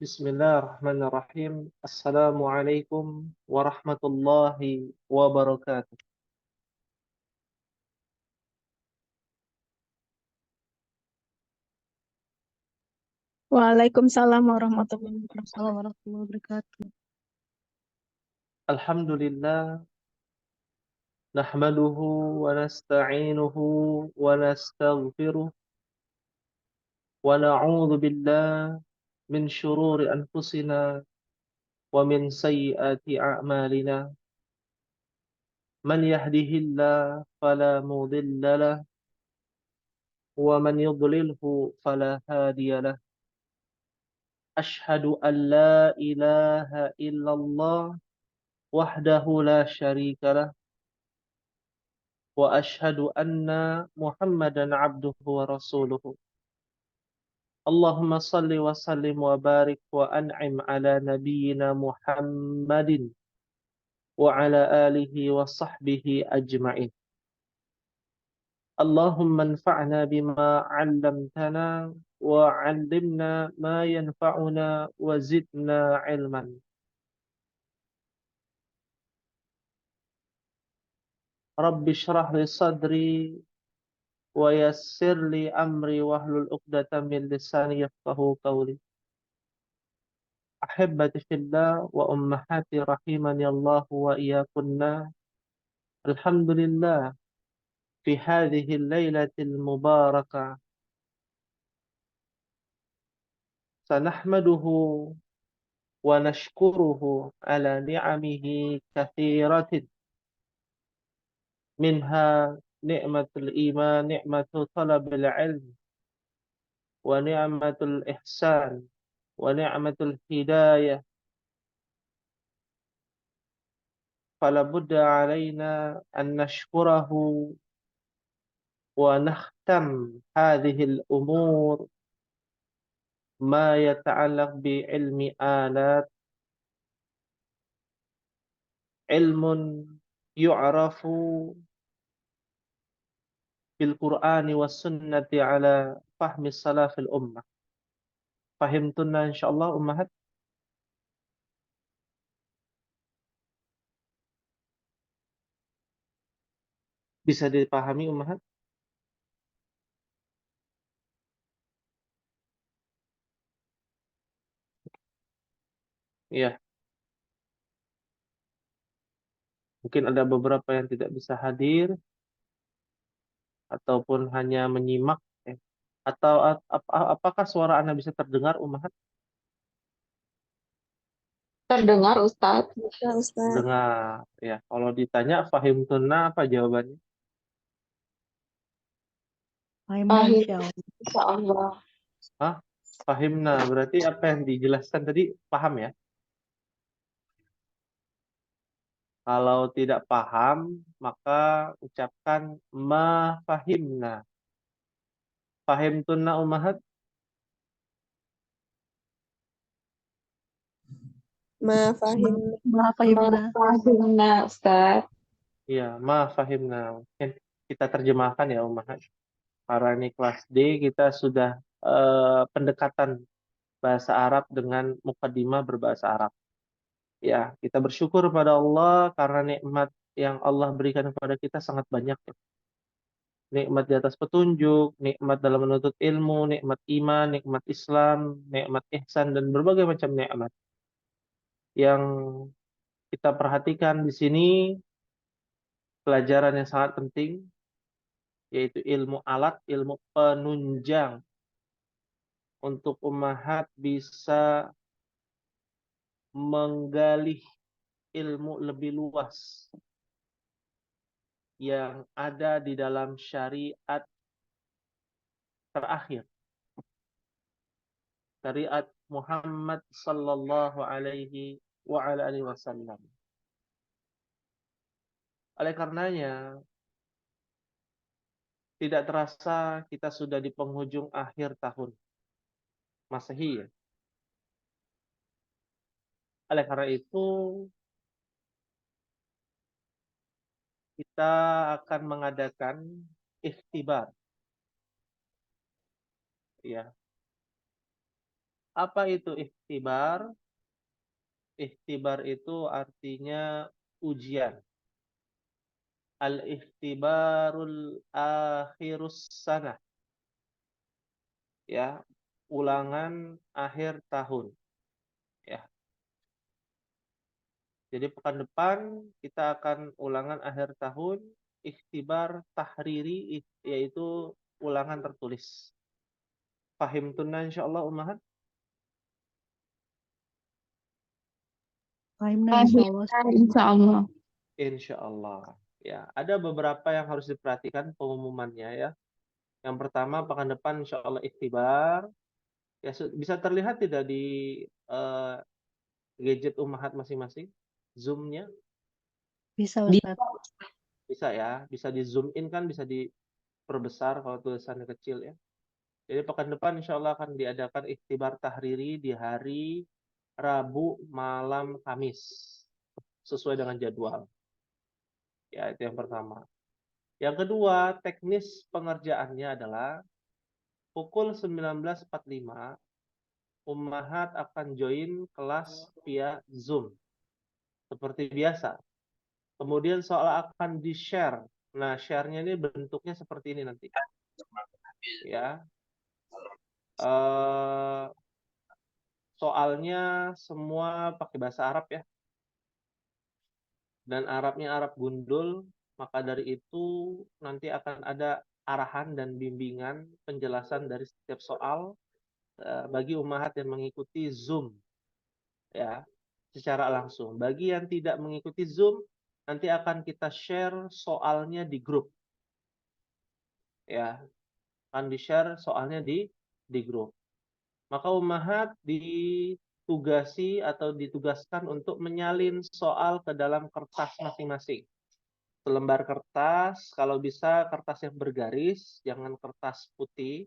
Bismillahirrahmanirrahim. Assalamualaikum warahmatullahi wabarakatuh. Waalaikumsalam warahmatullahi wabarakatuh. Alhamdulillah, nahmaduhu wa nasta'inuhu wa nastaghfiruh wa na'udzu billah min syururi anfusina wa min sayyiati a'malina. Man yahdihillahu fala mudilla lahu wa man yudlilhu fala hadiya lahu. Ashhadu an la ilaha illallah wahdahu la syarika lah wa ashhadu anna Muhammadan abduhu wa rasuluhu. Allahumma salli wa sallim wa barik wa an'im ala nabiyyina Muhammadin wa ala alihi wa sahbihi ajma'in. Allahumma anfa'na bima 'allamtana wa 'allimna ma yanfa'una wa zidna 'ilman. Rabbi shrah li sadri wa yassir li amri wahlul 'uqdatam min lisani yafqahu qawli. Ahibbati fillah wa ummahati rahimani Allah wa iyyakunna. Alhamdulillah fi hadhihi al-lailatil mubarakah sanahmaduhu wa nashkuruhu ala ni'amihi katsiratin minha ni'matul iman, ni'matul talabil ilm, wa ni'matul ihsan, wa ni'matul hidayah. Fala budda alaina an nashkurahu wa nakhtam hadhihi al-umur ma yata'allaq bi ilmi alat, ilmun yu'rafu bil Qur'ani was sunnati ala fahmi salafil ummah. Fahimtunna insyaallah ummahat? Bisa dipahami ummahat? Iya, mungkin ada beberapa yang tidak bisa hadir ataupun hanya menyimak, atau apakah suara Anda bisa terdengar ummahat? Terdengar, Ustadz. Ya, Ustaz. Dengar ya. Kalau ditanya fahimtunna apa jawabannya? Pahim, insya Allah. Hah? Fahimna berarti apa yang dijelaskan tadi paham ya? Kalau tidak paham, maka ucapkan ma fahimna. Fahimtunna ummahat? Ma fahim. Pahimna, Ustadz. Iya, ma fahimna. Mungkin kita terjemahkan ya ummahat. Karena ini kelas D, kita sudah pendekatan bahasa Arab dengan mukaddimah berbahasa Arab. Ya, kita bersyukur pada Allah karena nikmat yang Allah berikan kepada kita sangat banyak. Nikmat di atas petunjuk, nikmat dalam menuntut ilmu, nikmat iman, nikmat Islam, nikmat ihsan, dan berbagai macam nikmat. Yang kita perhatikan di sini pelajaran yang sangat penting, yaitu ilmu alat, ilmu penunjang untuk ummahat bisa menggali ilmu lebih luas yang ada di dalam syariat terakhir, syariat Muhammad sallallahu alaihi wa ala alihi wasallam. Oleh karenanya, tidak terasa kita sudah di penghujung akhir tahun Masehi ya. Oleh karena itu, kita akan mengadakan ikhtibar ya. Apa itu ikhtibar? Ikhtibar itu artinya ujian. Al-ikhtibarul akhirus sanah. Ya, ulangan akhir tahun. Ya. Jadi pekan depan kita akan ulangan akhir tahun, ikhtibar tahriri, yaitu ulangan tertulis. Fahim tunna insyaallah ummahat? Fahimna insyaallah. Insyaallah. Insyaallah. Ya, ada beberapa yang harus diperhatikan pengumumannya ya. Yang pertama pekan depan insyaallah ikhtibar. Ya, bisa terlihat tidak di eh, gadget ummahat masing-masing? Zoom-nya? Bisa Ustaz. Bisa ya, bisa di zoom in kan, bisa diperbesar kalau tulisannya kecil ya. Jadi pekan depan insya Allah akan diadakan ikhtibar tahriri di hari Rabu malam Kamis sesuai dengan jadwal. Ya, itu yang pertama. Yang kedua, teknis pengerjaannya adalah pukul 19.45 Ummahat akan join kelas via Zoom seperti biasa. Kemudian soal akan di-share. Nah, share-nya ini bentuknya seperti ini nanti. Ya. Soalnya semua pakai bahasa Arab ya. Dan Arabnya Arab gundul, maka dari itu nanti akan ada arahan dan bimbingan penjelasan dari setiap soal bagi ummahat yang mengikuti Zoom ya, secara langsung. Bagi yang tidak mengikuti Zoom, nanti akan kita share soalnya di grup. Ya, akan di-share soalnya di grup. Maka ummahat ditugasi atau ditugaskan untuk menyalin soal ke dalam kertas masing-masing. Selembar kertas, kalau bisa kertas yang bergaris, jangan kertas putih,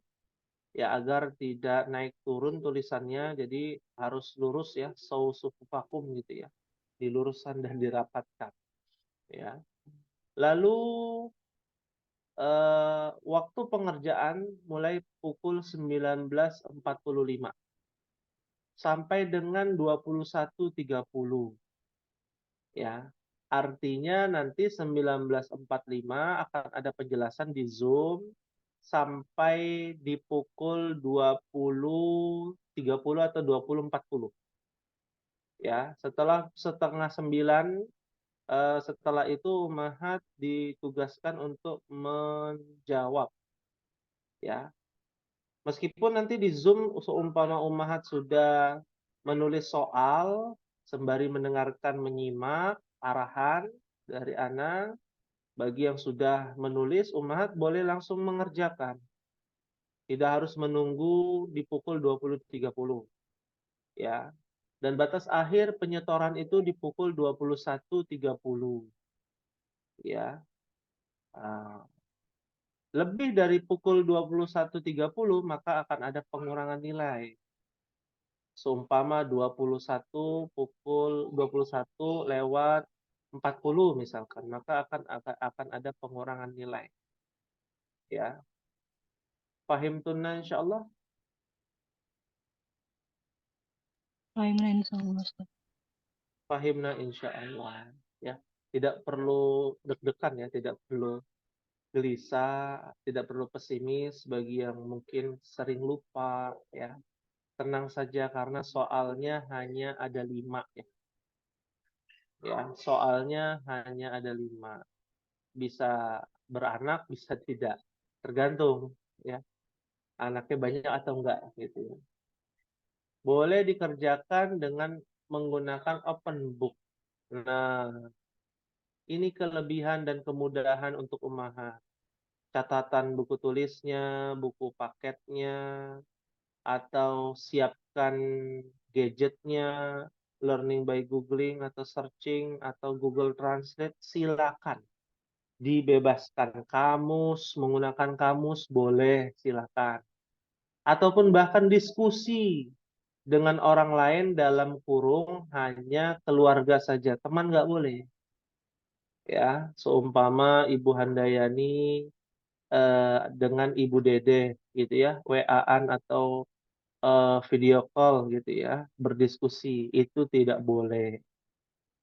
ya agar tidak naik turun tulisannya, jadi harus lurus ya, sausufufakum gitu ya, diluruskan dan dirapatkan. Ya. Lalu waktu pengerjaan mulai pukul 19.45 sampai dengan 21.30 ya. Artinya nanti 19.45 akan ada penjelasan di Zoom sampai di pukul 20.30 atau 20.40. Ya, setelah setengah 9 setelah itu ummahat ditugaskan untuk menjawab ya. Meskipun nanti di Zoom seumpama ummahat sudah menulis soal sembari mendengarkan menyimak arahan dari ana, bagi yang sudah menulis ummahat boleh langsung mengerjakan. Tidak harus menunggu di pukul 20.30 ya. Dan batas akhir penyetoran itu di pukul 21.30 ya. Lebih dari pukul 21.30 maka akan ada pengurangan nilai. Seumpama 21 pukul 21 lewat 40 misalkan, maka akan ada pengurangan nilai. Ya. Fahim tunna insyaallah? Fahimna insyaallah Ustaz. Fahimna insyaallah. Ya. Tidak perlu deg-degan ya, tidak perlu gelisah, tidak perlu pesimis bagi yang mungkin sering lupa ya. Tenang saja karena soalnya hanya ada 5 ya. Ya, soalnya hanya ada 5. Bisa beranak, bisa tidak. Tergantung ya. Anaknya banyak atau enggak gitu ya. Boleh dikerjakan dengan menggunakan open book. Nah, ini kelebihan dan kemudahan untuk ummahat. Catatan buku tulisnya, buku paketnya, atau siapkan gadgetnya, learning by googling atau searching atau Google Translate, silakan. Dibebaskan. Kamus, menggunakan kamus boleh, silakan. Ataupun bahkan diskusi dengan orang lain dalam kurung hanya keluarga saja. Teman nggak boleh. Ya, seumpama Ibu Handayani dengan Ibu Dede gitu ya, WA-an atau video call gitu ya, berdiskusi, itu tidak boleh.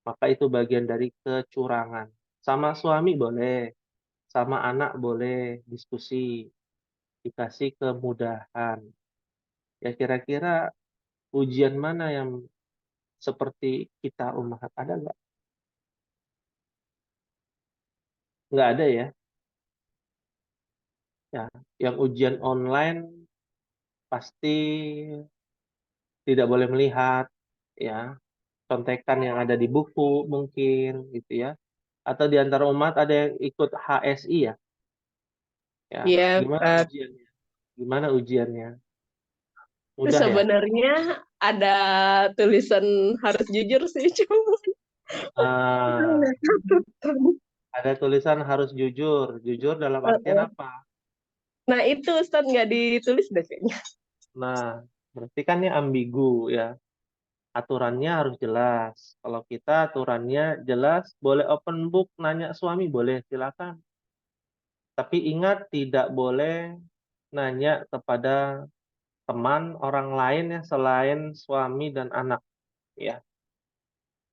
Maka itu bagian dari kecurangan. Sama suami boleh, sama anak boleh diskusi, dikasih kemudahan. Ya kira-kira ujian mana yang seperti kita Ummahat, ada nggak? Nggak ada ya. Ya, yang ujian online pasti tidak boleh melihat ya contekan yang ada di buku mungkin gitu ya. Atau di antara umat ada yang ikut HSI ya. Ya, Iya, gimana Ustaz. ujiannya? Gimana ujiannya? Terus Mudah ya? sebenarnya ada tulisan harus jujur sih, cuma Ah, ada tulisan harus jujur. Jujur dalam artian apa? Nah itu Ustaz nggak ditulis deh kayaknya. Nah, berarti kan ini ambigu ya. Aturannya harus jelas. Kalau kita aturannya jelas, boleh open book, nanya suami, boleh, silakan. Tapi ingat, tidak boleh nanya kepada teman orang lain ya selain suami dan anak. Ya,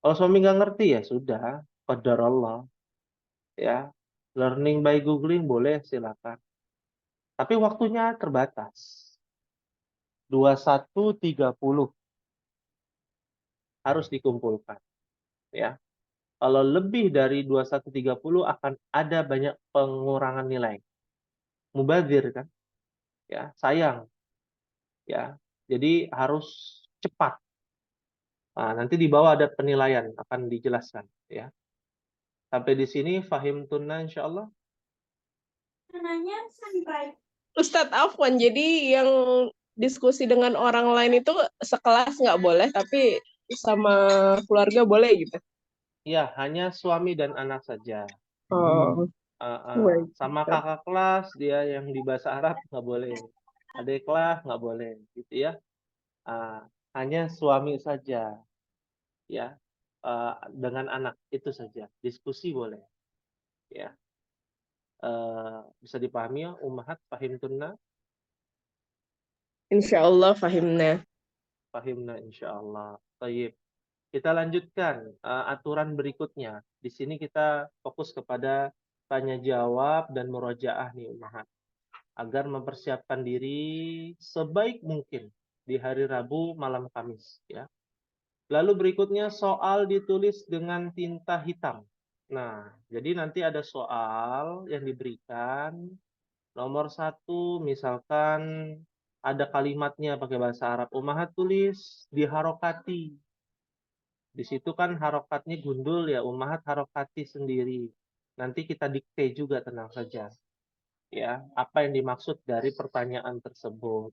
kalau suami nggak ngerti ya sudah, qadar Allah. Ya, learning by googling boleh, silakan. Tapi waktunya terbatas. 21.30 harus dikumpulkan. Ya, kalau lebih dari 21.30 akan ada banyak pengurangan nilai. Mubazir kan? Ya, sayang. Ya, jadi harus cepat. Nah, nanti di bawah ada penilaian akan dijelaskan. Ya, sampai di sini fahim tunna insya Allah. Ustadz Afwan, jadi yang diskusi dengan orang lain itu sekelas nggak boleh, tapi sama keluarga boleh gitu. Ya, hanya suami dan anak saja. Oh, baik. Sama kakak kelas dia yang di bahasa Arab nggak boleh. Adik kelas nggak boleh, gitu ya. Hanya suami saja, ya. Dengan anak itu saja. Diskusi boleh, ya. Bisa dipahami ya, Ummahat, fahim tunna, Insya Allah fahimnya. fahimna insya Allah. Tayyib. Kita lanjutkan aturan berikutnya. Di sini kita fokus kepada tanya jawab dan murojaah nih Ummahat. Agar mempersiapkan diri sebaik mungkin di hari Rabu malam Kamis ya. Lalu berikutnya soal ditulis dengan tinta hitam. Nah, jadi nanti ada soal yang diberikan. Nomor satu, misalkan ada kalimatnya pakai bahasa Arab. Ummahat tulis diharokati. Di situ kan harokatnya gundul ya, Ummahat harokati sendiri. Nanti kita dikte juga, tenang saja. Ya, apa yang dimaksud dari pertanyaan tersebut.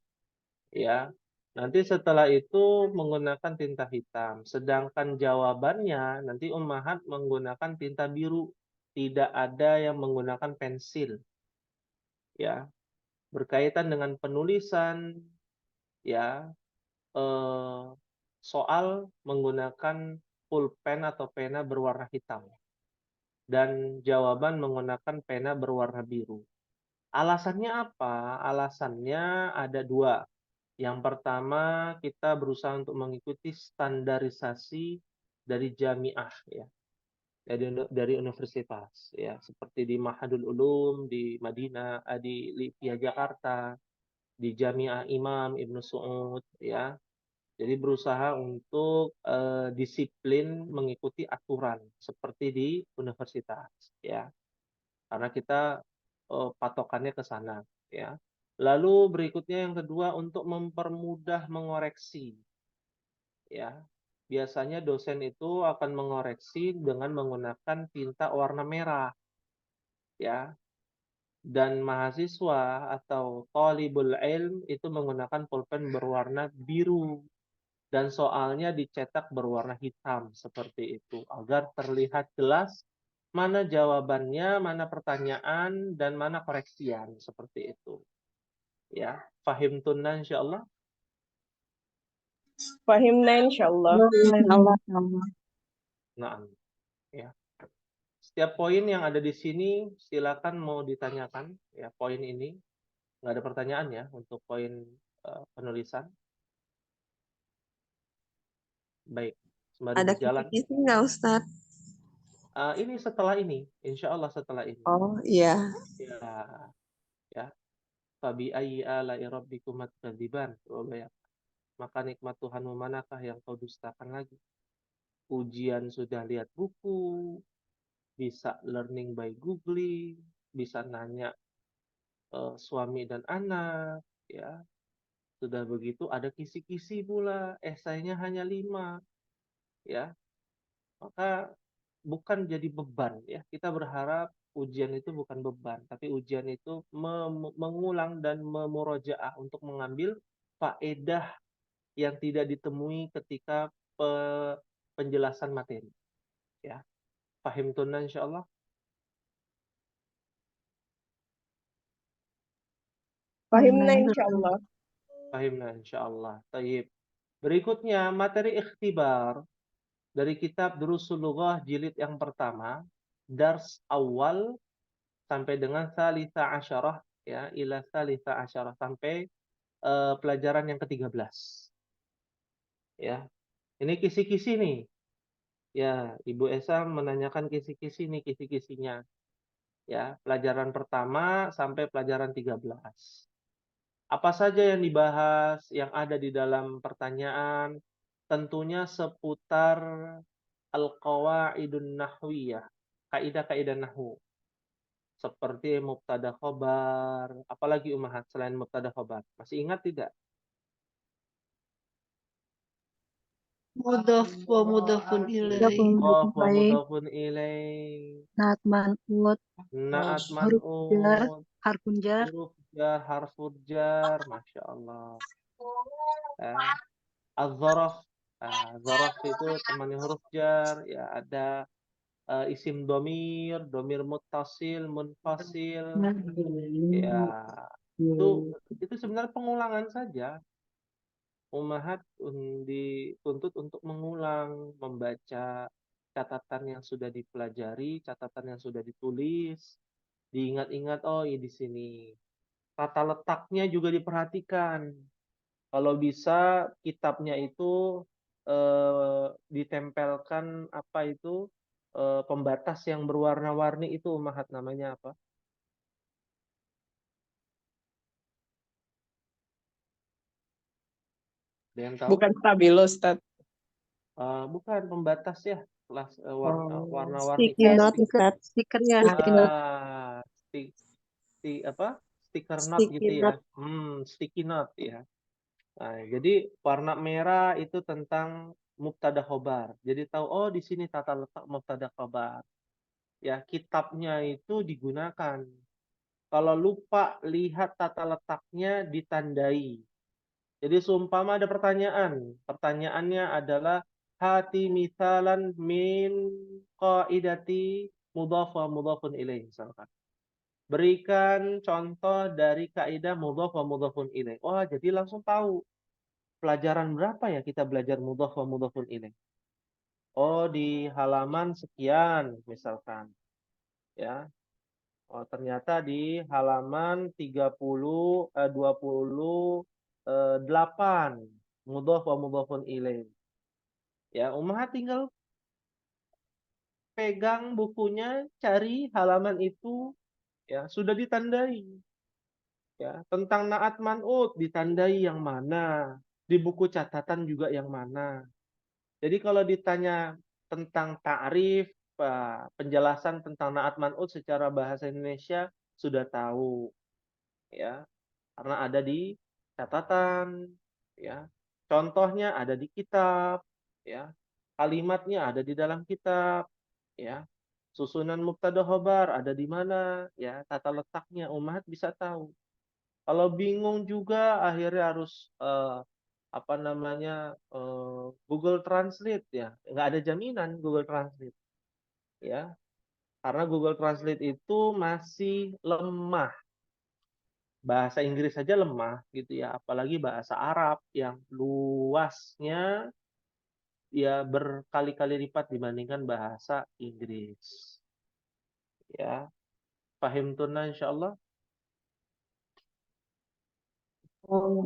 Ya, nanti setelah itu menggunakan tinta hitam. Sedangkan jawabannya nanti Ummahat menggunakan tinta biru. Tidak ada yang menggunakan pensil. Ya, berkaitan dengan penulisan ya soal menggunakan pulpen atau pena berwarna hitam dan jawaban menggunakan pena berwarna biru. Alasannya apa? Alasannya ada dua. Yang pertama, kita berusaha untuk mengikuti standarisasi dari jamiah ya, dari universitas ya, seperti di Mahadul Ulum di Madinah, di Lipia Jakarta, di Jamiah Imam Ibnu Su'ud ya. Jadi berusaha untuk disiplin mengikuti aturan seperti di universitas ya. Karena kita patokannya ke sana ya. Lalu berikutnya yang kedua untuk mempermudah mengoreksi ya. Biasanya dosen itu akan mengoreksi dengan menggunakan tinta warna merah ya. Dan mahasiswa atau talibul ilm itu menggunakan pulpen berwarna biru dan soalnya dicetak berwarna hitam seperti itu agar terlihat jelas mana jawabannya, mana pertanyaan dan mana koreksian seperti itu. Ya, fahim tunna insyaallah. Fahimnya Insya Allah. Nah, ya. Setiap poin yang ada di sini silakan mau ditanyakan ya, poin ini nggak ada pertanyaan ya untuk poin penulisan. Baik, sembari Ada berjalan. kisi-kisi nggak Ustadz? Ini setelah ini, insya Allah setelah ini. Oh iya. Ya, ya. Fabi ayyi ala'i rabbikumat kadziban. Maka nikmat Tuhanmu manakah yang kau dustakan lagi? Ujian sudah lihat buku, bisa learning by googling, bisa nanya suami dan anak, ya. Sudah begitu ada kisi-kisi pula, esainya hanya 5, ya. Maka bukan jadi beban, ya. Kita berharap ujian itu bukan beban, tapi ujian itu mengulang dan memurojaah untuk mengambil faedah yang tidak ditemui ketika penjelasan materi, ya. Fahim tunna insyaallah. Fahimna insyaallah. Fahimna insyaallah. Tayyib. Berikutnya materi ikhtibar dari kitab Durusul Lughah jilid yang pertama, dars awal sampai dengan salisa asyarah, ya, ila salisa asyarah, sampai pelajaran yang ke-13. Ya. Ini kisi-kisi nih. Ya, Ibu Esa menanyakan kisi-kisi nih, kisi-kisinya. Ya, pelajaran pertama sampai pelajaran 13. Apa saja yang dibahas, yang ada di dalam pertanyaan, tentunya seputar al-qawaidun nahwiyah, kaidah-kaidah nahwu. Seperti mubtada khobar, apalagi Ummahat selain mubtada khobar. Masih ingat tidak? Mudhaf wa mudhafun ilaih. Mudhaf wa mudhafun ilaih. Naat man'ut. Naat Huruf jar. man'ut. Harfun jar. Huruf jar, harful jar. Masya Allah. Az-zaraf. Zaraf itu temannya huruf jar. Ya, ada isim domir, domir muttasil, munfasil. Ya, itu sebenarnya pengulangan saja. Ummahat dituntut untuk mengulang, membaca catatan yang sudah dipelajari, catatan yang sudah ditulis, diingat-ingat, oh ya di sini. Tata letaknya juga diperhatikan. Kalau bisa kitabnya itu ditempelkan apa itu pembatas yang berwarna-warni itu Ummahat namanya apa? Ada yang tahu? Bukan stabilo, Ustaz. Bukan pembatas ya, kelas warna-warni. Sticky note Ustadz. Stiker ya. Stiker note. Apa? Stiker note gitu Sticky ya. note. Sticky note ya. Nah, jadi warna merah itu tentang mubtada khobar. Jadi tahu, oh di sini tata letak mubtada khobar. Ya, kitabnya itu digunakan. Kalau lupa lihat tata letaknya ditandai. Jadi seumpama ada pertanyaan. Pertanyaannya adalah hati misalan min qaidati mudhaf wa mudhafun ilaih misalkan. Berikan contoh dari kaidah mudhaf wa mudhafun ilaih. Wah, jadi langsung tahu pelajaran berapa ya kita belajar mudhaf wa mudhafun ilaih. Oh, di halaman sekian misalkan. Ya. Oh, ternyata di halaman 28 mudhaf wa mudhafun ilaih. Ya, Ummahat tinggal pegang bukunya, cari halaman itu, ya, sudah ditandai. Ya, tentang naat man'ut ditandai yang mana, di buku catatan juga yang mana. Jadi kalau ditanya tentang ta'rif, penjelasan tentang naat man'ut secara bahasa Indonesia sudah tahu, ya, karena ada di catatan, ya. Contohnya ada di kitab, ya. Kalimatnya ada di dalam kitab, ya. Susunan mubtada khobar ada di mana, ya. Tata letaknya Ummahat bisa tahu. Kalau bingung juga akhirnya harus apa namanya Google Translate ya. Nggak ada jaminan Google Translate, ya. Karena Google Translate itu masih lemah. Bahasa Inggris saja lemah gitu ya, apalagi bahasa Arab yang luasnya ya berkali-kali lipat dibandingkan bahasa Inggris. Ya, paham tunna insyaallah.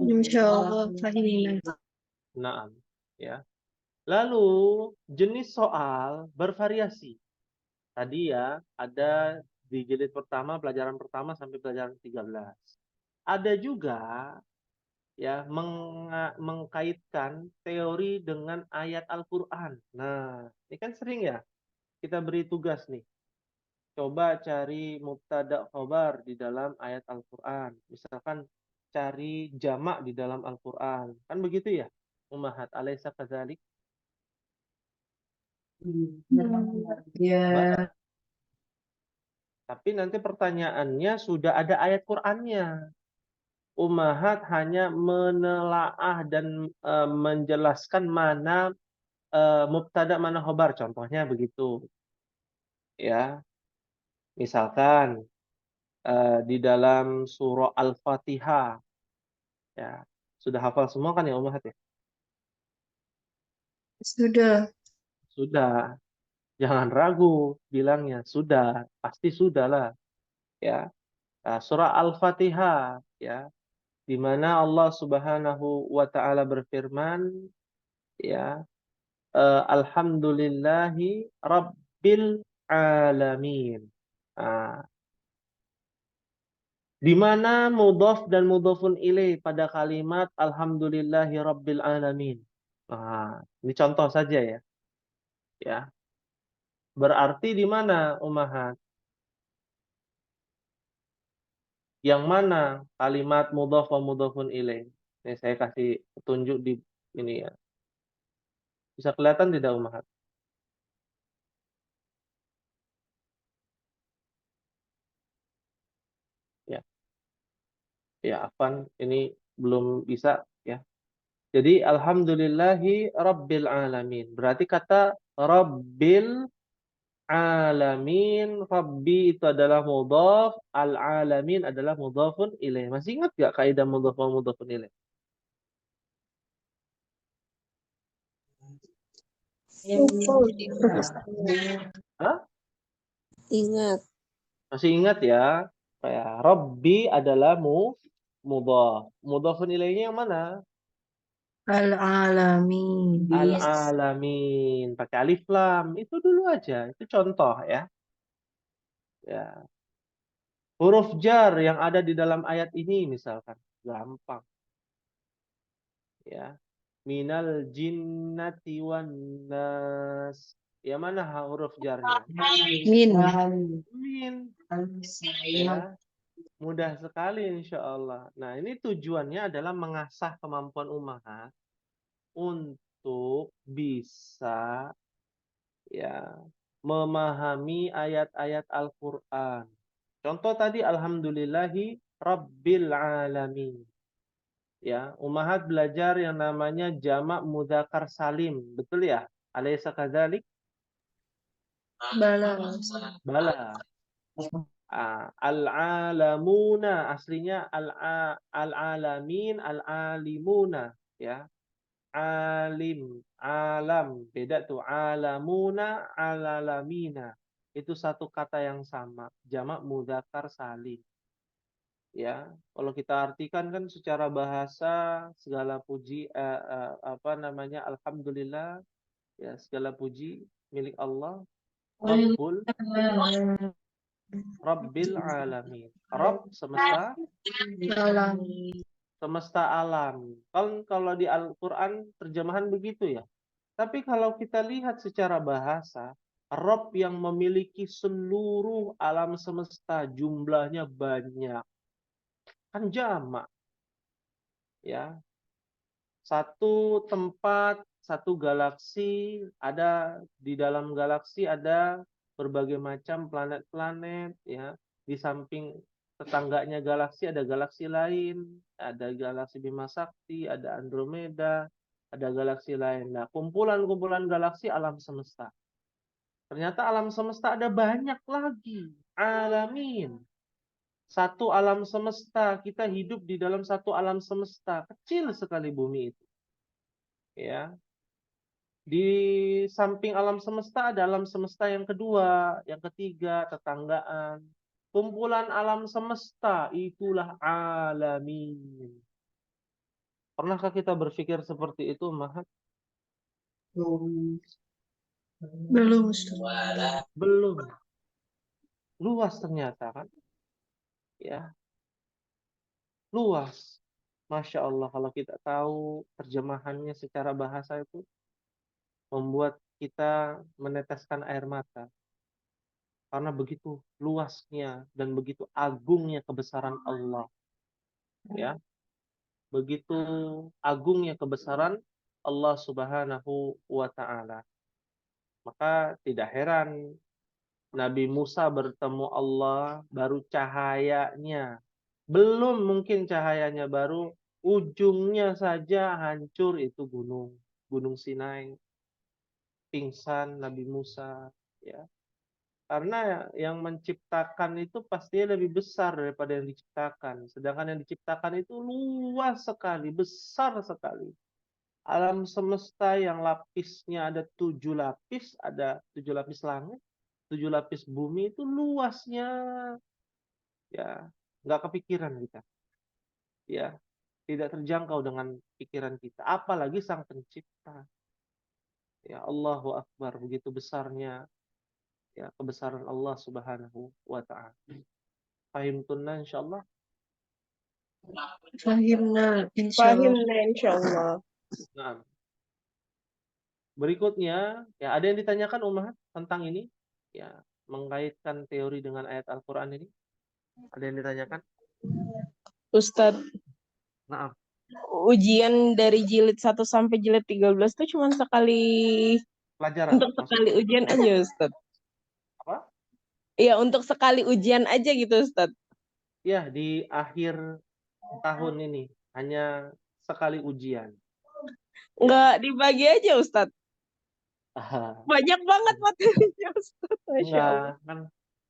Insyaallah fahimna. Naam, ya. Lalu jenis soal bervariasi. Tadi ya ada di jilid pertama, pelajaran pertama sampai pelajaran 13. Ada juga ya mengkaitkan teori dengan ayat Al-Qur'an. Nah, ini kan sering ya kita beri tugas nih. Coba cari mubtada khobar di dalam ayat Al-Qur'an. Misalkan cari jamak di dalam Al-Qur'an. Kan begitu ya? Ummahat alaysa kadzalik? Ya. Tapi nanti pertanyaannya sudah ada ayat Qur'annya. Ummahat hanya menelaah dan menjelaskan mana mubtada mana khobar. Contohnya begitu. Ya, misalkan di dalam surah Al-Fatihah, ya sudah hafal semua kan ya Ummahat ya? Sudah. Sudah, jangan ragu bilangnya sudah, pasti sudah lah. Ya, nah, surah Al-Fatihah, ya, di mana Allah Subhanahu wa Ta'ala berfirman, ya, Alhamdulillahi Rabbil Alamin. Nah, di mana mudhaf dan mudhafun ilaih pada kalimat Alhamdulillahi Rabbil Alamin. Nah, ini contoh saja ya. Ya, berarti di mana Ummahat? Yang mana kalimat mudhaf wa mudhafun ilaih? Ini saya kasih petunjuk di ini ya. Bisa kelihatan tidak Ummahat? Ya. Ya, Afan ini belum bisa ya. Jadi alhamdulillahi rabbil alamin. Berarti kata rabbil alamin, rabbi itu adalah mudhaf, al alamin adalah mudhafun ilaih. Masih ingat gak kaidah mudhaf wa mudhafun ilaih? Hah? Ingat. Masih ingat ya? Kayak rabbi adalah mudhaf. Mudhafun ilaihnya yang mana? Al-alamin. Al-alamin. Pakai alif lam. Itu dulu aja. Itu contoh ya. Ya. Huruf jar yang ada di dalam ayat ini misalkan. Gampang. Ya. Minal jinnati wan nas. Ya mana huruf jarnya? Min. Min. Ya. Mudah sekali insya Allah. Nah ini tujuannya adalah mengasah kemampuan Ummahat untuk bisa ya memahami ayat-ayat Al-Qur'an. Contoh tadi alhamdulillahi rabbil alamin. Ya, Ummahat belajar yang namanya jamak mudzakkar salim. Betul ya? Alaysa kadzalik? Bala. Bala. Al-alamuna aslinya al-alamin al-alimuna ya. Alim, alam, beda tuh. Alamuna, alalamina. Itu satu kata yang sama. Jamak mudzakkar salim. Ya, kalau kita artikan kan secara bahasa segala puji apa namanya alhamdulillah ya segala puji milik Allah Rabbil alamin. Rabb semesta alam. Kan kalau di Al-Qur'an terjemahan begitu ya. Tapi kalau kita lihat secara bahasa, Rabb yang memiliki seluruh alam semesta jumlahnya banyak. Kan jamak ya. Satu tempat, satu galaksi, ada di dalam galaksi ada berbagai macam planet-planet ya. Di samping tetangganya galaksi ada galaksi lain, ada galaksi Bima Sakti, ada Andromeda, ada galaksi lain. Nah, kumpulan-kumpulan galaksi alam semesta. Ternyata alam semesta ada banyak lagi. Alamin. Satu alam semesta, kita hidup di dalam satu alam semesta. Kecil sekali bumi itu. Ya. Di samping alam semesta ada alam semesta yang kedua, yang ketiga, tetanggaan. Kumpulan alam semesta itulah alamin. Pernahkah kita berpikir seperti itu, Mahat? Belum, Ustaz. Belum. Luas ternyata kan? Ya, luas. Masya Allah, kalau kita tahu terjemahannya secara bahasa itu membuat kita meneteskan air mata. Karena begitu luasnya dan begitu agungnya kebesaran Allah. Ya, begitu agungnya kebesaran Allah Subhanahu wa Ta'ala. Maka tidak heran Nabi Musa bertemu Allah, baru cahayanya. Belum mungkin cahayanya, baru ujungnya saja hancur itu Gunung Sinai. Pingsan Nabi Musa. Ya. Karena yang menciptakan itu pastinya lebih besar daripada yang diciptakan. Sedangkan yang diciptakan itu luas sekali, besar sekali. Alam semesta yang lapisnya ada 7 lapis, ada 7 lapis langit, 7 lapis bumi itu luasnya, ya nggak kepikiran kita, ya tidak terjangkau dengan pikiran kita. Apalagi Sang Pencipta, ya Allahu Akbar, begitu besarnya ya kebesaran Allah Subhanahu wa Ta'ala. Fahimtunna insyaallah. Fahimna, insyaallah. Fahimna insyaallah. Nah, berikutnya, ya ada yang ditanyakan Ummahat tentang ini? Ya, mengaitkan teori dengan ayat Al-Qur'an ini. Ada yang ditanyakan? Ustadz, Maaf. ujian dari jilid 1 sampai jilid 13 itu cuma sekali, Pelajaran untuk sekali maksudnya. ujian aja, Ustadz. Apa? Iya, untuk sekali ujian aja gitu, Ustadz. Ya, di akhir tahun ini hanya sekali ujian. Nggak dibagi aja, Ustadz. Ah, Banyak banget materinya, Ustadz. Masya Allah. enggak, kan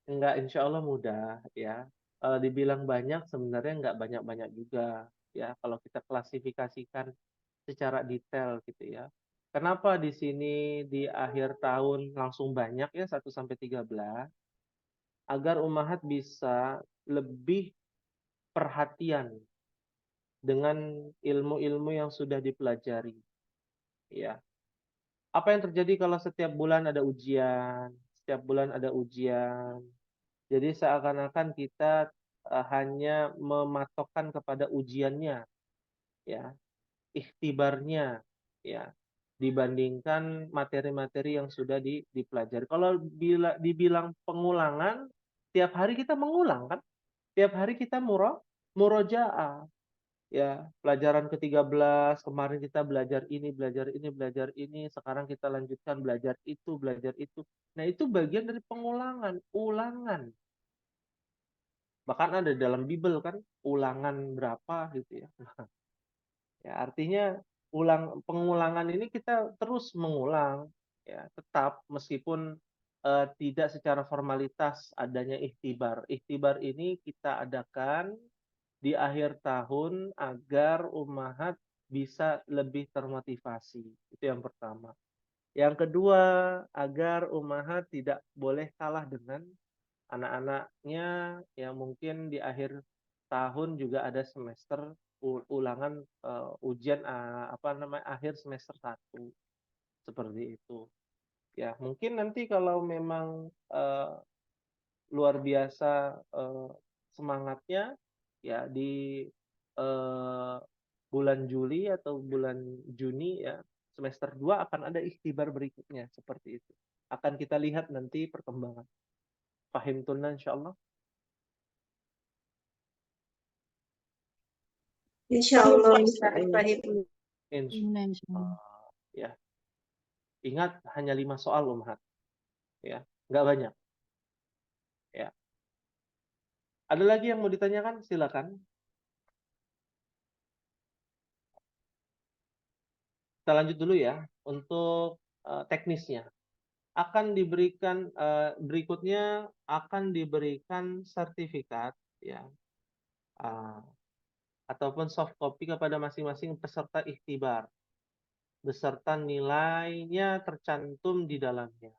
enggak, insya Allah mudah ya. Kalau dibilang banyak sebenarnya enggak banyak-banyak juga ya kalau kita klasifikasikan secara detail gitu ya. Kenapa di sini di akhir tahun langsung banyak ya 1 sampai 13? Agar Ummahat bisa lebih perhatian dengan ilmu-ilmu yang sudah dipelajari ya. Apa yang terjadi kalau setiap bulan ada ujian, setiap bulan ada ujian. Jadi seakan-akan kita hanya mematokkan kepada ujiannya, ya, ikhtibarnya, ya, dibandingkan materi-materi yang sudah dipelajari. Kalau dibilang pengulangan, tiap hari kita mengulang kan? Tiap hari kita murojaah. Ya, pelajaran ke-13, kemarin kita belajar ini, belajar ini, belajar ini, sekarang kita lanjutkan belajar itu, belajar itu. Nah, itu bagian dari pengulangan, ulangan. Bahkan ada dalam Bible kan, ulangan berapa gitu ya. Ya, artinya pengulangan ini kita terus mengulang, ya, tetap meskipun tidak secara formalitas adanya ikhtibar. Ikhtibar ini kita adakan di akhir tahun agar Ummahat bisa lebih termotivasi. Itu yang pertama. Yang kedua, agar Ummahat tidak boleh kalah dengan anak-anaknya yang mungkin di akhir tahun juga ada semester ulangan ujian akhir semester 1 seperti itu. Ya, mungkin nanti kalau memang luar biasa semangatnya ya di eh, bulan Juli atau bulan Juni ya semester 2 akan ada ikhtibar berikutnya seperti itu. Akan kita lihat nanti perkembangan. Fahimtunna insyaallah. Insyaallah, Ustaz. Fahim. Insyaallah. Ya. Ingat hanya 5 soal Ummahat. Ya, nggak banyak. Ya. Ada lagi yang mau ditanyakan? Silakan. Kita lanjut dulu ya untuk teknisnya. Akan diberikan berikutnya akan diberikan sertifikat ya ataupun soft copy kepada masing-masing peserta ikhtibar beserta nilainya tercantum di dalamnya.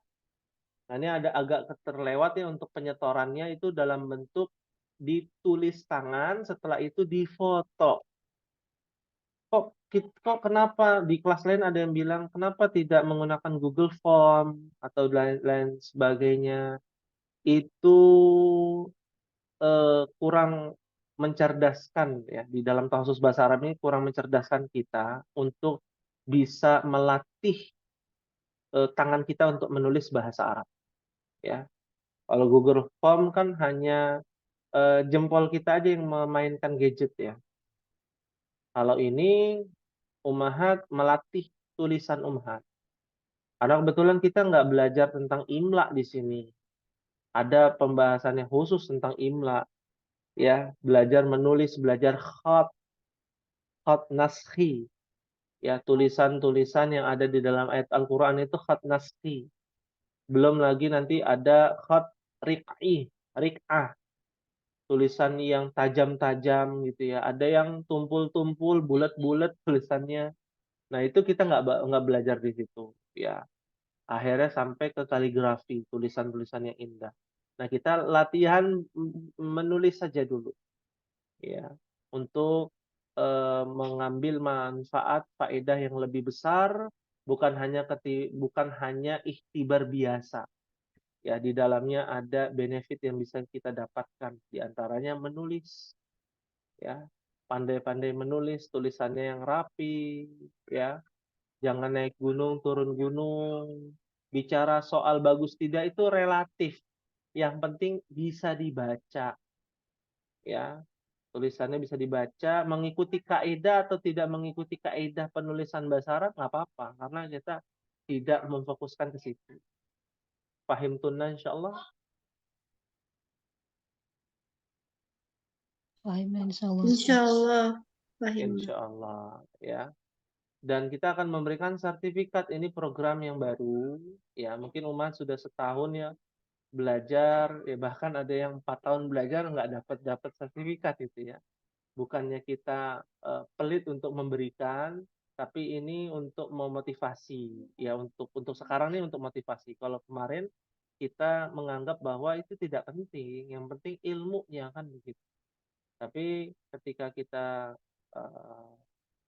Nah, ini ada agak terlewat ya untuk penyetorannya itu dalam bentuk ditulis tangan, setelah itu difoto. Kok kok kenapa di kelas lain ada yang bilang kenapa tidak menggunakan Google Form atau lain sebagainya, itu kurang mencerdaskan ya, di dalam Tahfiz Bahasa Arab ini kurang mencerdaskan kita untuk bisa melatih tangan kita untuk menulis bahasa Arab ya. Kalau Google Form kan hanya jempol kita aja yang memainkan gadget ya. Kalau ini Ummahat melatih tulisan Ummahat. Karena kebetulan kita nggak belajar tentang imla di sini. Ada pembahasannya khusus tentang imla ya, belajar menulis, belajar khat naskhi ya, tulisan-tulisan yang ada di dalam ayat Al-Qur'an itu khat naskhi. Belum lagi nanti ada khat riq'ah, tulisan yang tajam-tajam gitu ya. Ada yang tumpul-tumpul, bulat-bulat tulisannya. Nah, itu kita nggak belajar di situ ya. Akhirnya sampai ke kaligrafi, tulisan-tulisan yang indah. Nah, kita latihan menulis saja dulu ya, untuk mengambil manfaat faedah yang lebih besar, bukan hanya ikhtibar biasa. Ya, di dalamnya ada benefit yang bisa kita dapatkan, di antaranya menulis ya. Pandai-pandai menulis, tulisannya yang rapi ya. Jangan naik gunung, turun gunung. Bicara soal bagus tidak itu relatif. Yang penting bisa dibaca ya. Tulisannya bisa dibaca, mengikuti kaidah atau tidak mengikuti kaidah penulisan bahasa Arab nggak apa-apa, karena kita tidak memfokuskan ke situ. Fahim tunna insyaallah. Paham insyaallah. Insyaallah. Pahim. Insyaallah ya. Dan kita akan memberikan sertifikat, ini program yang baru ya, mungkin umat sudah setahun ya belajar ya, bahkan ada yang 4 tahun belajar nggak dapat sertifikat itu ya. Bukannya kita pelit untuk memberikan, tapi ini untuk memotivasi ya, untuk sekarang ini untuk motivasi. Kalau kemarin kita menganggap bahwa itu tidak penting, yang penting ilmunya kan begitu. Tapi ketika kita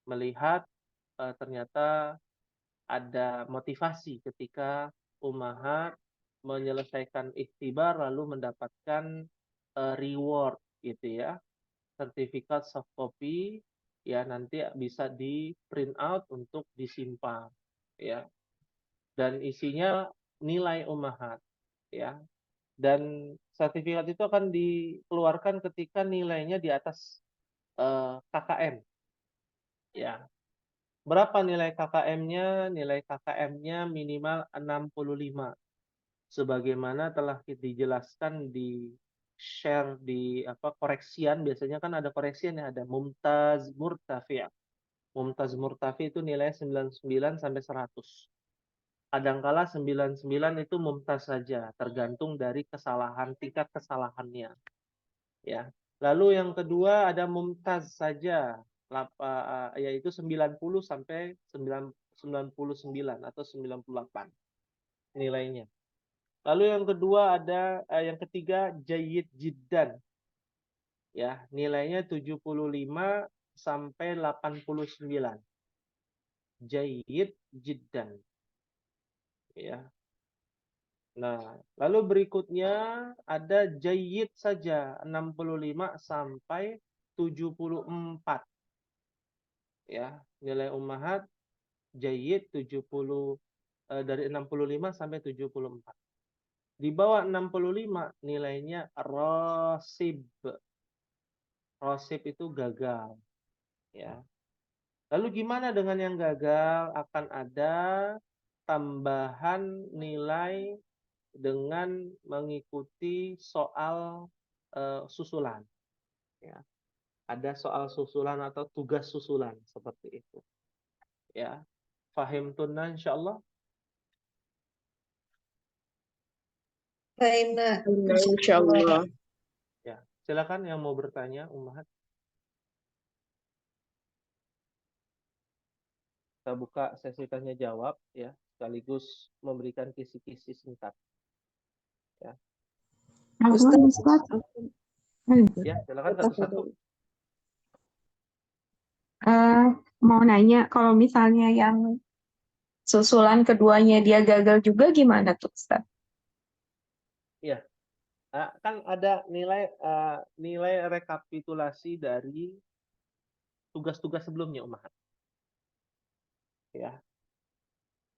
melihat ternyata ada motivasi ketika Ummahat menyelesaikan ikhtibar lalu mendapatkan reward gitu ya, sertifikat soft copy ya, nanti bisa di print out untuk disimpan ya, dan isinya nilai Ummahat ya, dan sertifikat itu akan dikeluarkan ketika nilainya di atas KKM ya. Berapa nilai KKM-nya? Nilai KKM-nya minimal 65. Sebagaimana telah dijelaskan di share di koreksian, biasanya kan ada koreksian ya, ada mumtaz murtafi'. Mumtaz murtafi itu nilainya 99 sampai 100. Kadangkala 99 itu mumtaz saja, tergantung dari tingkat kesalahannya. Ya. Lalu yang kedua ada mumtaz saja, yaitu 90 sampai 99 atau 98 nilainya. Lalu yang ketiga jayyid jiddan. Ya, nilainya 75 sampai 89. Jayyid jiddan. Ya. Nah, lalu berikutnya ada jayyid saja 65 sampai 74. Ya, nilai Ummahat jayyid 70 dari 65 sampai 74. Di bawah 65 nilainya rosib. Rosib itu gagal ya. Lalu gimana dengan yang gagal? Akan ada tambahan nilai dengan mengikuti soal susulan ya. Ada soal susulan atau tugas susulan seperti itu ya. Fahim tunna insyaallah. Pahim, Nak. Insyaallah. Ya, silakan yang mau bertanya Ummahat. Kita buka sesi tanya jawab ya, sekaligus memberikan kisi-kisi singkat. Ya. Ustaz. Ya, silakan satu-satu. mau nanya, kalau misalnya yang susulan keduanya dia gagal juga gimana tuh, Ustaz? Iya, kan ada nilai rekapitulasi dari tugas-tugas sebelumnya Ummahat. Ya,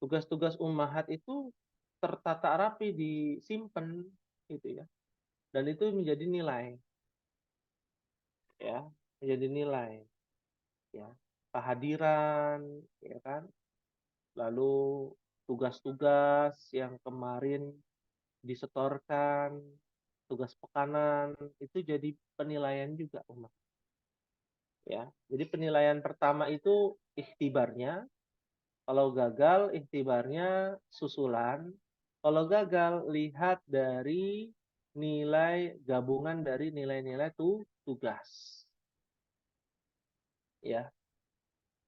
tugas-tugas Ummahat itu tertata rapi, disimpan gitu ya. Dan itu menjadi nilai, ya, menjadi nilai, ya. Kehadiran, ya kan? Lalu tugas-tugas yang kemarin disetorkan, tugas pekanan, itu jadi penilaian juga, Umar. Ya, jadi penilaian pertama itu ikhtibarnya, kalau gagal ikhtibarnya susulan, kalau gagal lihat dari nilai gabungan dari nilai-nilai tugas. Ya,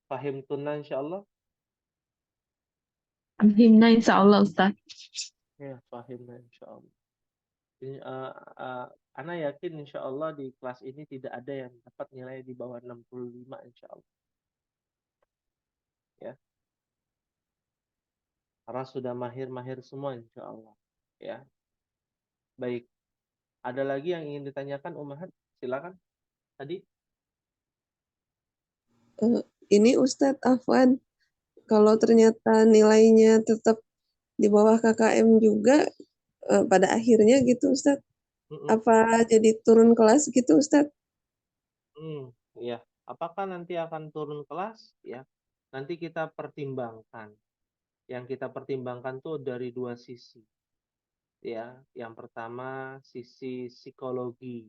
pahim tunna insyaallah. Alhamdulillah, insya Allah, Ustaz. Ya, pahim insyaallah. Ana yakin insya Allah di kelas ini tidak ada yang dapat nilai di bawah 65 insya Allah. Ya, karena sudah mahir-mahir semua insya Allah. Ya, baik. Ada lagi yang ingin ditanyakan Ummahat? Silakan. Tadi. Ini Ustadz Afwan, kalau ternyata nilainya tetap di bawah KKM juga pada akhirnya gitu Ustadz, apa jadi turun kelas gitu Ustadz? Ya. Apakah nanti akan turun kelas? Ya, nanti kita pertimbangkan. Yang kita pertimbangkan tuh dari dua sisi. Ya, yang pertama sisi psikologi.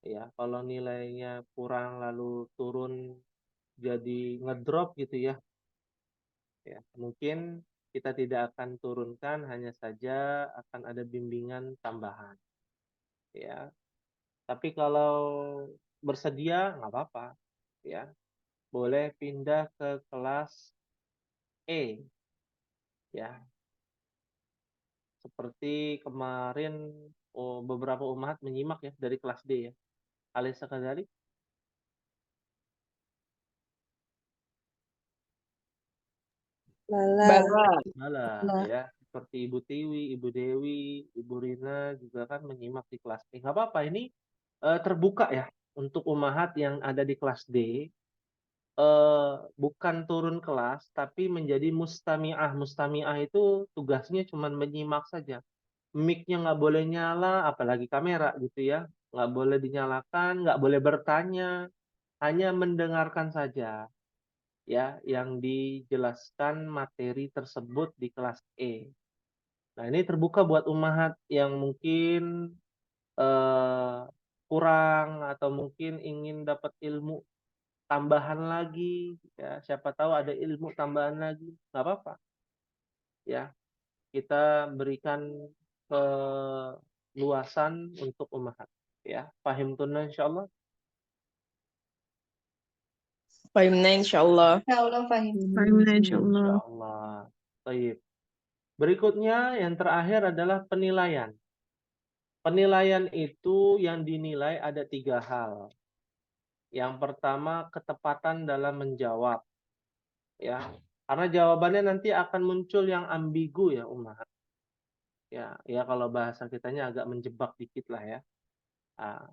Ya, kalau nilainya kurang lalu turun jadi ngedrop gitu ya. Ya, mungkin kita tidak akan turunkan, hanya saja akan ada bimbingan tambahan. Ya, tapi kalau bersedia nggak apa-apa. Ya, boleh pindah ke kelas E. Ya, seperti kemarin beberapa Ummahat menyimak ya dari kelas D ya. Alisa Kadzalik. Malah ya, seperti Ibu Tiwi, Ibu Dewi, Ibu Rina juga kan menyimak di kelas D. Nggak apa-apa, ini terbuka ya untuk Ummahat yang ada di kelas D. Bukan turun kelas, tapi menjadi mustami'ah. Mustami'ah itu tugasnya cuma menyimak saja. Mic-nya nggak boleh nyala, apalagi kamera gitu ya. Nggak boleh dinyalakan, nggak boleh bertanya, hanya mendengarkan saja. Ya, yang dijelaskan materi tersebut di kelas E. Nah, ini terbuka buat Ummahat yang mungkin kurang atau mungkin ingin dapat ilmu tambahan lagi, ya siapa tahu ada ilmu tambahan lagi, nggak apa-apa. Ya, kita berikan keluasan untuk Ummahat. Ya, pahim tunna insyaallah. Fahimna insyaallah. Insya Allah, Fahim. Insya Allah. Insyaallah. Baik. Berikutnya yang terakhir adalah penilaian. Penilaian itu yang dinilai ada 3 hal. Yang pertama, ketepatan dalam menjawab. Ya, karena jawabannya nanti akan muncul yang ambigu ya Ummahat. Ya kalau bahasa kitanya agak menjebak dikit lah ya. Nah,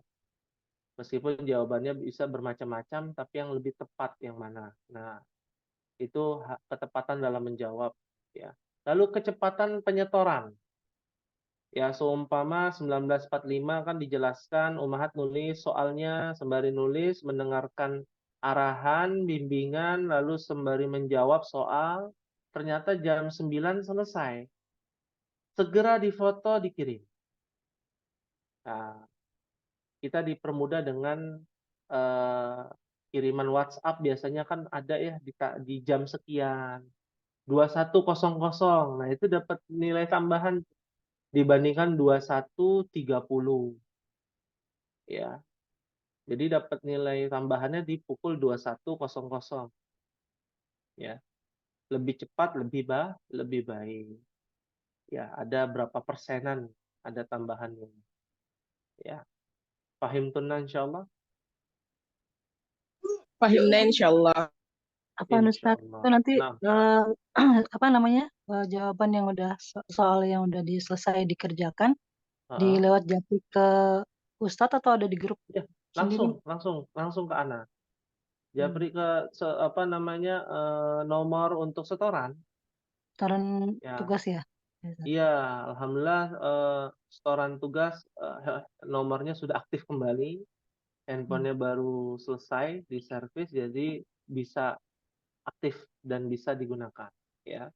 meskipun jawabannya bisa bermacam-macam, tapi yang lebih tepat yang mana. Nah, itu ketepatan dalam menjawab. Ya. Lalu kecepatan penyetoran. Ya, seumpama 1945 kan dijelaskan, Ummahat nulis soalnya, sembari nulis, mendengarkan arahan, bimbingan, lalu sembari menjawab soal, ternyata jam 9 selesai. Segera difoto, dikirim. Nah, kita dipermudah dengan kiriman WhatsApp, biasanya kan ada ya di jam sekian. 21.00. Nah, itu dapat nilai tambahan dibandingkan 21.30. Ya. Jadi dapat nilai tambahannya di pukul 21.00. Ya. Lebih cepat, lebih baik. Ya, ada berapa persenan ada tambahannya. Ya. Pahim tunna insyaallah. Fahimna insyaallah. Apaan Insya Ustaz? Itu Allah. nanti Nah, apa namanya? Jawaban yang udah soal yang udah diselesai dikerjakan heeh. lewat japri ke Ustadz atau ada di grup Ya, sendiri? langsung ke Ana. Hmm. Japri ke apa namanya nomor untuk setoran. Setoran Ya, tugas ya? Ya, Ustaz. iya, alhamdulillah setoran tugas nomornya sudah aktif kembali, handphonenya baru selesai di servis, jadi bisa aktif dan bisa digunakan. Ya,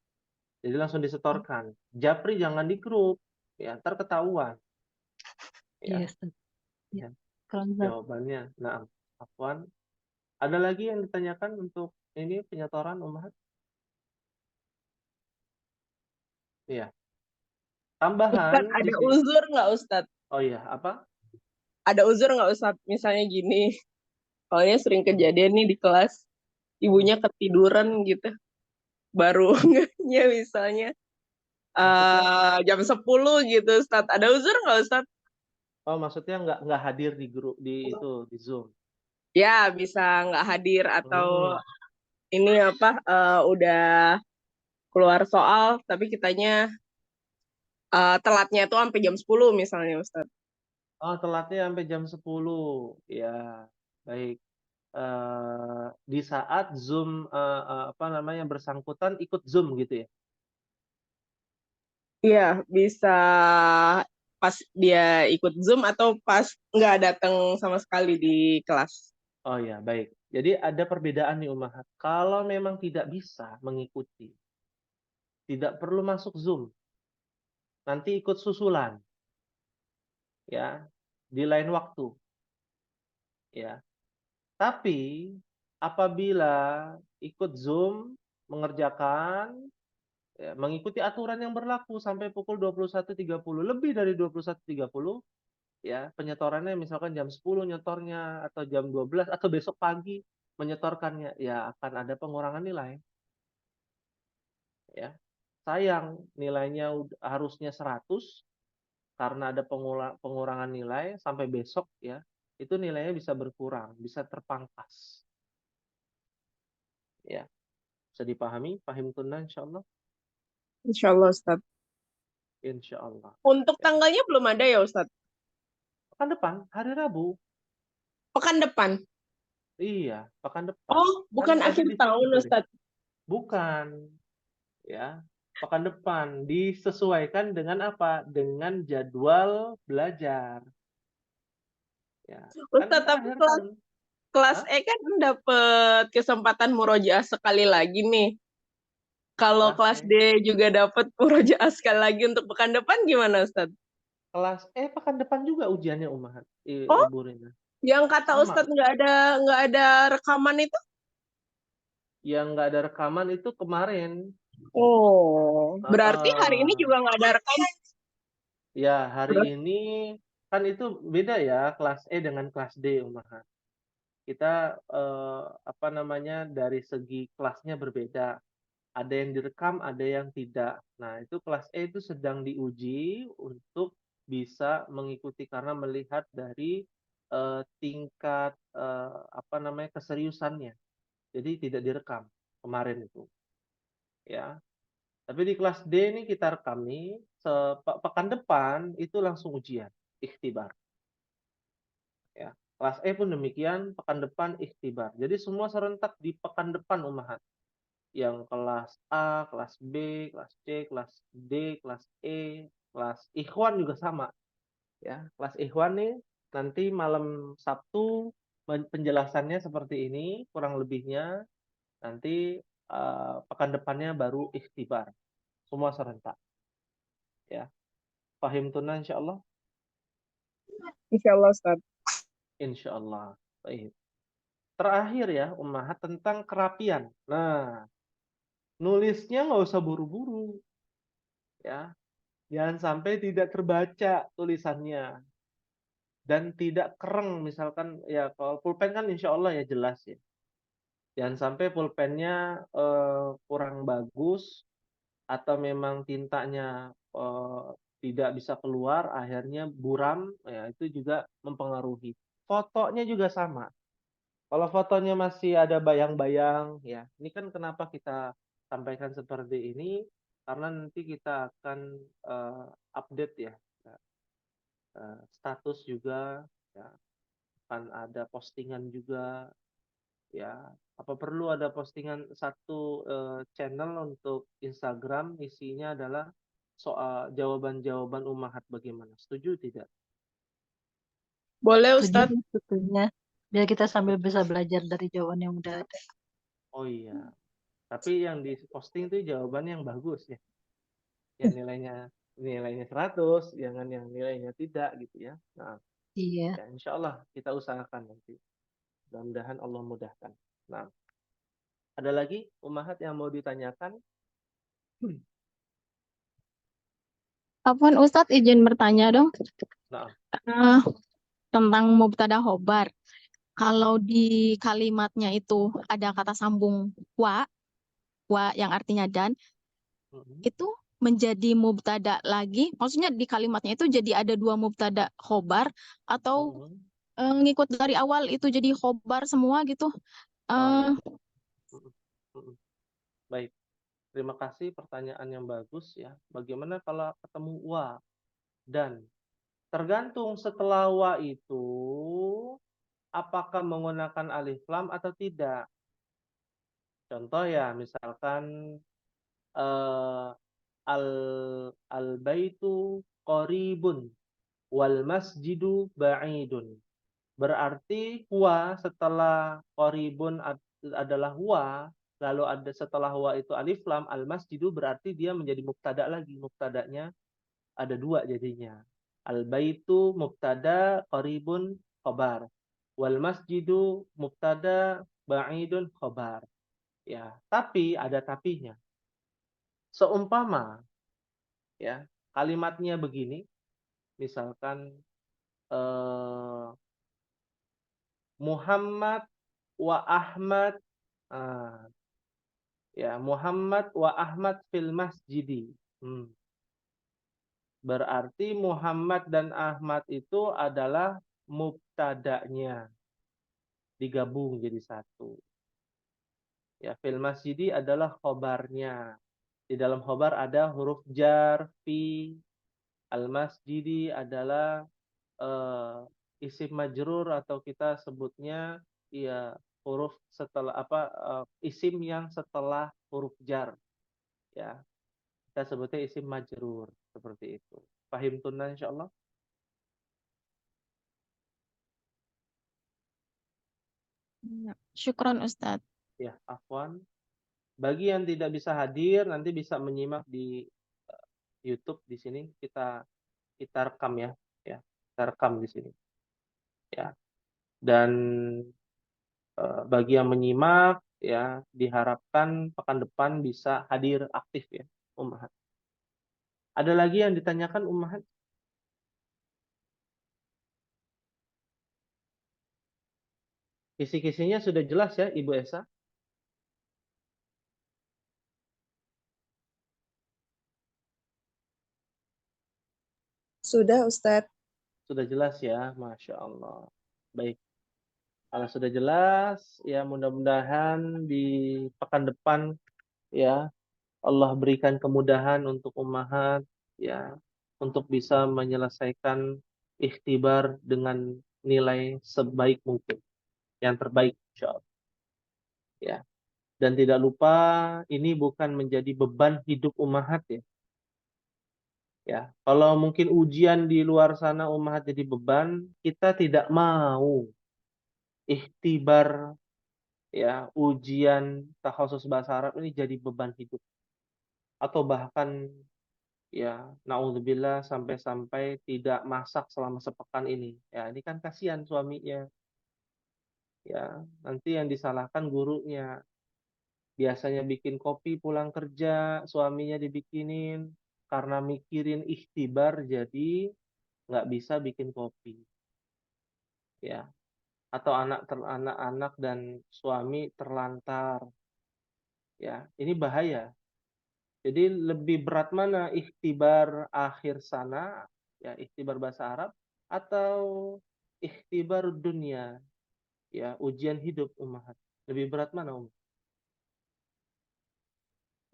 jadi langsung disetorkan. Japri jangan di grup, ya, ntar ketahuan. Iya, Ya, Ustaz. Ya. ya. Kalau Ustaz, Jawabannya, nah, Afwan. Ada lagi yang ditanyakan untuk ini penyetoran Umar? Iya. Tambahan Ustadz, di ada sini. uzur nggak Ustadz? Oh iya, apa? Ada uzur nggak Ustadz? Misalnya gini, soalnya sering kejadian nih di kelas, ibunya ketiduran gitu, baru ngehnya misalnya Maksudnya? jam 10 gitu Ustadz. Ada uzur nggak Ustadz? Oh, maksudnya nggak hadir di grup di itu di Zoom. Ya, bisa nggak hadir atau Hmm. ini apa udah keluar soal, tapi kitanya telatnya tuh sampai jam 10 misalnya Ustadz. Oh, telatnya sampai jam 10. Ya, baik. Di saat Zoom apa namanya bersangkutan ikut Zoom gitu ya. Iya, bisa pas dia ikut Zoom atau pas nggak datang sama sekali di kelas. Oh ya, baik. Jadi ada perbedaan nih Umahat. Kalau memang tidak bisa mengikuti, tidak perlu masuk Zoom. Nanti ikut susulan, ya, di lain waktu, ya. Tapi apabila ikut Zoom mengerjakan, ya, mengikuti aturan yang berlaku sampai pukul 21.30, lebih dari 21.30, ya, penyetorannya misalkan jam 10 nyetornya atau jam 12 atau besok pagi menyetorkannya, ya akan ada pengurangan nilai, ya. Sayang nilainya harusnya 100 karena ada pengurangan nilai sampai besok, ya. Itu nilainya bisa berkurang, bisa terpangkas. Ya, bisa dipahami, pahim tunna insyaallah. Insya Allah Ustadz. Insyaallah. Untuk Ya. tanggalnya belum ada ya Ustadz? Pekan depan, hari Rabu. Pekan depan. Iya, pekan depan. Oh, Kan bukan tadi akhir tahun ditelusuri. Ustadz. Bukan, ya. Pekan depan disesuaikan dengan apa? Dengan jadwal belajar. Ya, kan Ustadz, kita tapi akhir kelas tahun. kelas Hah? E kan dapat kesempatan murojaah sekali lagi nih. Kalau Kelas kelas E. D juga dapat murojaah sekali lagi untuk pekan depan gimana Ustadz? Kelas E pekan depan juga ujiannya Umahat. Oh, Ibu Rina. yang kata Sama. Ustadz nggak ada rekaman itu? Yang nggak ada rekaman itu kemarin. Oh, berarti hari ini Heeh. juga nggak ada rekaman. Ya, hari ini kan itu beda ya kelas E dengan kelas D, Umaha. Kita apa namanya dari segi kelasnya berbeda. Ada yang direkam, ada yang tidak. Nah, itu kelas E itu sedang diuji untuk bisa mengikuti karena melihat dari tingkat apa namanya keseriusannya. Jadi tidak direkam kemarin itu, ya. Tapi di kelas D ini kita rekam nih, pekan depan itu langsung ujian, ikhtibar. Ya. Kelas E pun demikian, pekan depan ikhtibar. Jadi semua serentak di pekan depan Umahat. Yang kelas A, kelas B, kelas C, kelas D, kelas E, kelas Ikhwan juga sama. Ya, kelas Ikhwan nih nanti malam Sabtu penjelasannya seperti ini, kurang lebihnya. Nanti pekan depannya baru ikhtibar. Semua serentak. Ya. Fahim tunna insyaallah. Insya Allah Ustadz. Insyaallah. Baik. Terakhir ya, Ummahat tentang kerapian. Nah, nulisnya nggak usah buru-buru. Ya. Jangan sampai tidak terbaca tulisannya. Dan tidak kereng, misalkan ya kalau pulpen kan insya Allah ya jelas ya. Jangan sampai pulpennya kurang bagus atau memang tintanya tidak bisa keluar, akhirnya buram, ya itu juga mempengaruhi. Fotonya juga sama. Kalau fotonya masih ada bayang-bayang, ya, ini kan kenapa kita sampaikan seperti ini, karena nanti kita akan update ya, status juga, ya, akan ada postingan juga, ya. Apa perlu ada postingan satu channel untuk Instagram, isinya adalah soal jawaban-jawaban ummahat bagaimana? Setuju tidak? Boleh Setuju Ustadz. sebetulnya. Biar kita sambil bisa belajar dari jawaban yang udah ada. Oh iya. Tapi yang diposting itu jawaban yang bagus ya. Yang nilainya 100, jangan yang nilainya tidak gitu ya. Nah, Iya. ya insya Allah kita usahakan nanti. Mudah-mudahan Allah mudahkan. Nah, ada lagi ummahat yang mau ditanyakan? Afwan Ustadz izin bertanya dong. Nah, Eh, tentang mubtada khobar. Kalau di kalimatnya itu ada kata sambung wa yang artinya dan, itu menjadi mubtada lagi. Maksudnya di kalimatnya itu jadi ada 2 mubtada khobar atau ngikut dari awal itu jadi khobar semua gitu. oh Eh, ya. Baik. Terima kasih pertanyaan yang bagus ya. Bagaimana kalau ketemu wa dan? Tergantung setelah wa itu apakah menggunakan alif lam atau tidak. Contoh ya, misalkan eh, al baitu qaribun wal masjidu ba'idun. Berarti huwa setelah qaribun adalah huwa, lalu ada setelah huwa itu alif lam, al masjidu berarti dia menjadi mubtada lagi. Mubtadanya ada 2 jadinya. Al baitu mubtada, qaribun khabar. Wal masjidu mubtada, ba'idun khabar. Ya, tapi ada tapinya. Seumpama ya, kalimatnya begini, misalkan Muhammad wa Ahmad, ya Muhammad wa Ahmad fil masjidi. Berarti Muhammad dan Ahmad itu adalah mubtadanya, digabung jadi satu. Ya, fil masjidi adalah khobarnya. Di dalam khobar ada huruf jar, fi. Al masjidi adalah isim majrur atau kita sebutnya ya huruf setelah isim yang setelah huruf jar, ya kita sebutnya isim majrur seperti itu. Pahim tunna insyaallah. syukron Ustadz. Ya, afwan. Bagi yang tidak bisa hadir nanti bisa menyimak di YouTube di sini kita rekam ya, kita rekam di sini ya. Dan bagi yang menyimak ya diharapkan pekan depan bisa hadir aktif ya ummahat. Ada lagi yang ditanyakan ummahat? Kisi-kisinya sudah jelas ya Ibu Esa? Sudah Ustadz. Sudah jelas ya, Masya Allah. Baik. Kalau sudah jelas, ya mudah-mudahan di pekan depan ya Allah berikan kemudahan untuk ummahat ya untuk bisa menyelesaikan ikhtibar dengan nilai sebaik mungkin, yang terbaik insya Allah. Ya. Dan tidak lupa ini bukan menjadi beban hidup ummahat ya. Ya, kalau mungkin ujian di luar sana ummahat jadi beban, kita tidak mau ikhtibar ya ujian takhasus bahasa Arab ini jadi beban hidup atau bahkan ya naudzubillah sampai-sampai tidak masak selama sepekan ini. Ya, ini kan kasihan suaminya. Ya, nanti yang disalahkan gurunya. Biasanya bikin kopi pulang kerja, suaminya dibikinin karena mikirin ikhtibar jadi nggak bisa bikin kopi. Ya, atau anak-anak dan suami terlantar. Ya, ini bahaya. Jadi lebih berat mana ikhtibar akhir sana, ya ikhtibar bahasa Arab atau ikhtibar dunia, ya ujian hidup Ummahat. Lebih berat mana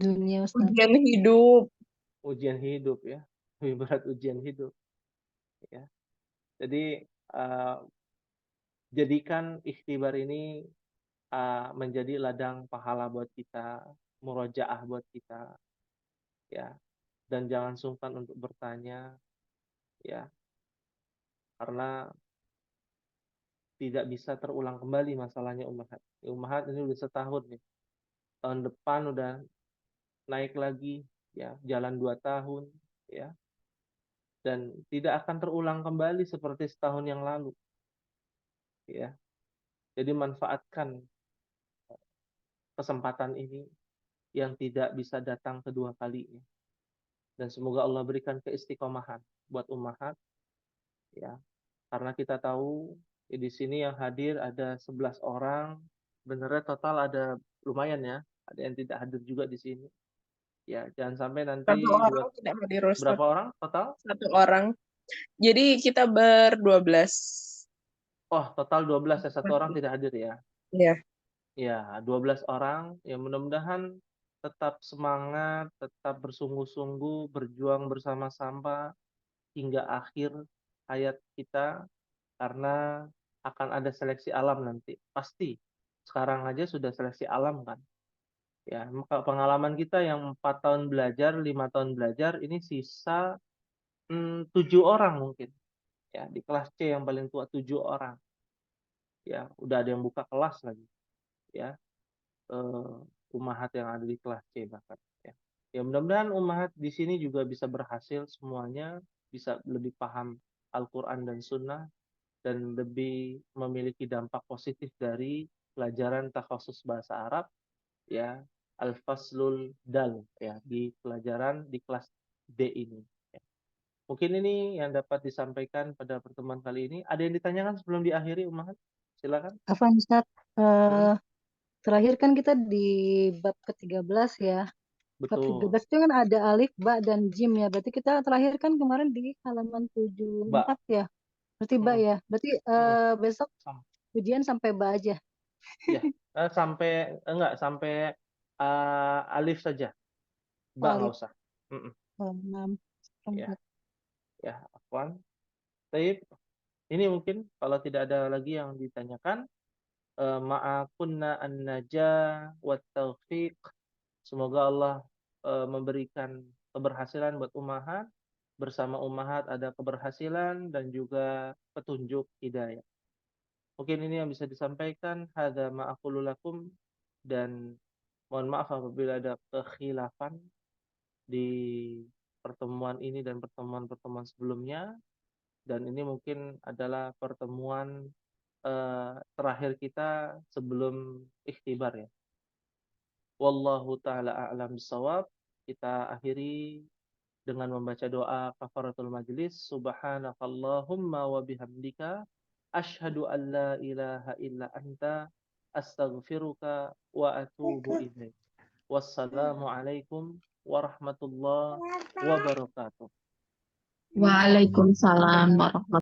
Dunia Ustaz. Ujian hidup. Ujian hidup ya, lebih berat ujian hidup ya. Jadi jadikan ikhtibar ini menjadi ladang pahala buat kita, murojaah buat kita ya. Dan jangan sungkan untuk bertanya ya, karena tidak bisa terulang kembali masalahnya Ummahat. Ummahat ini udah setahun nih. Tahun depan udah naik lagi ya, jalan 2 tahun ya. Dan tidak akan terulang kembali seperti setahun yang lalu ya. Jadi manfaatkan kesempatan ini yang tidak bisa datang kedua kalinya. Dan semoga Allah berikan keistiqomahan buat Ummahat ya. Karena kita tahu di sini yang hadir ada 11 orang. Benernya total ada lumayan ya. Ada yang tidak hadir juga di sini. Ya, jangan sampai nanti Satu orang tidak hadir, Ustaz. berapa orang total? 1 orang. Jadi kita ber-12. Oh, total 12 ya, 1 orang tidak hadir ya. Iya. Ya, 12 orang. Ya, mudah-mudahan tetap semangat, tetap bersungguh-sungguh, berjuang bersama-sama hingga akhir hayat kita, karena akan ada seleksi alam nanti. Pasti. Sekarang aja sudah seleksi alam kan. Ya, maka pengalaman kita yang 4 tahun belajar, 5 tahun belajar, ini sisa 7 orang mungkin. Ya, di kelas C yang paling tua 7 orang. Ya, udah ada yang buka kelas lagi. Ya, Ummahat yang ada di kelas C bahkan. Ya, ya mudah-mudahan Ummahat di sini juga bisa berhasil semuanya, bisa lebih paham Al-Quran dan Sunnah, dan lebih memiliki dampak positif dari pelajaran takhasus bahasa Arab ya, Al-Faslul Dal ya, di pelajaran di kelas D ini ya. Mungkin ini yang dapat disampaikan pada pertemuan kali ini. Ada yang ditanyakan sebelum diakhiri Ummahat? Silakan. Afwan Ustaz, terakhir kan kita di bab ke-13 ya. Bab Betul. 13 itu kan ada alif, ba, dan jim ya. Berarti kita terakhir kan kemarin di halaman 74 ya. Berarti ba ya. Berarti besok ujian sampai ba aja. Ya, sampai alif saja. Ba nggak Alif. usah. 6. Ya, ya, afwan. Baik. Ini mungkin kalau tidak ada lagi yang ditanyakan, ma'akunna an-najah wat taufiq. Semoga Allah memberikan keberhasilan buat Ummahat. Bersama Ummahat ada keberhasilan dan juga petunjuk hidayah. Mungkin ini yang bisa disampaikan. Hadza ma aqulu lakum, dan mohon maaf apabila ada kekhilafan di pertemuan ini dan pertemuan-pertemuan sebelumnya. Dan ini mungkin adalah pertemuan terakhir kita sebelum ikhtibar ya. Wallahu ta'ala a'lam bishawab. Kita akhiri dengan membaca doa kafaratul majlis. Subhanakallahumma wa bihamdika asyhadu an la ilaha illa anta astaghfiruka wa atubu ilaik. Wassalamualaikum warahmatullahi wabarakatuh. Waalaikumsalam warahmatullahi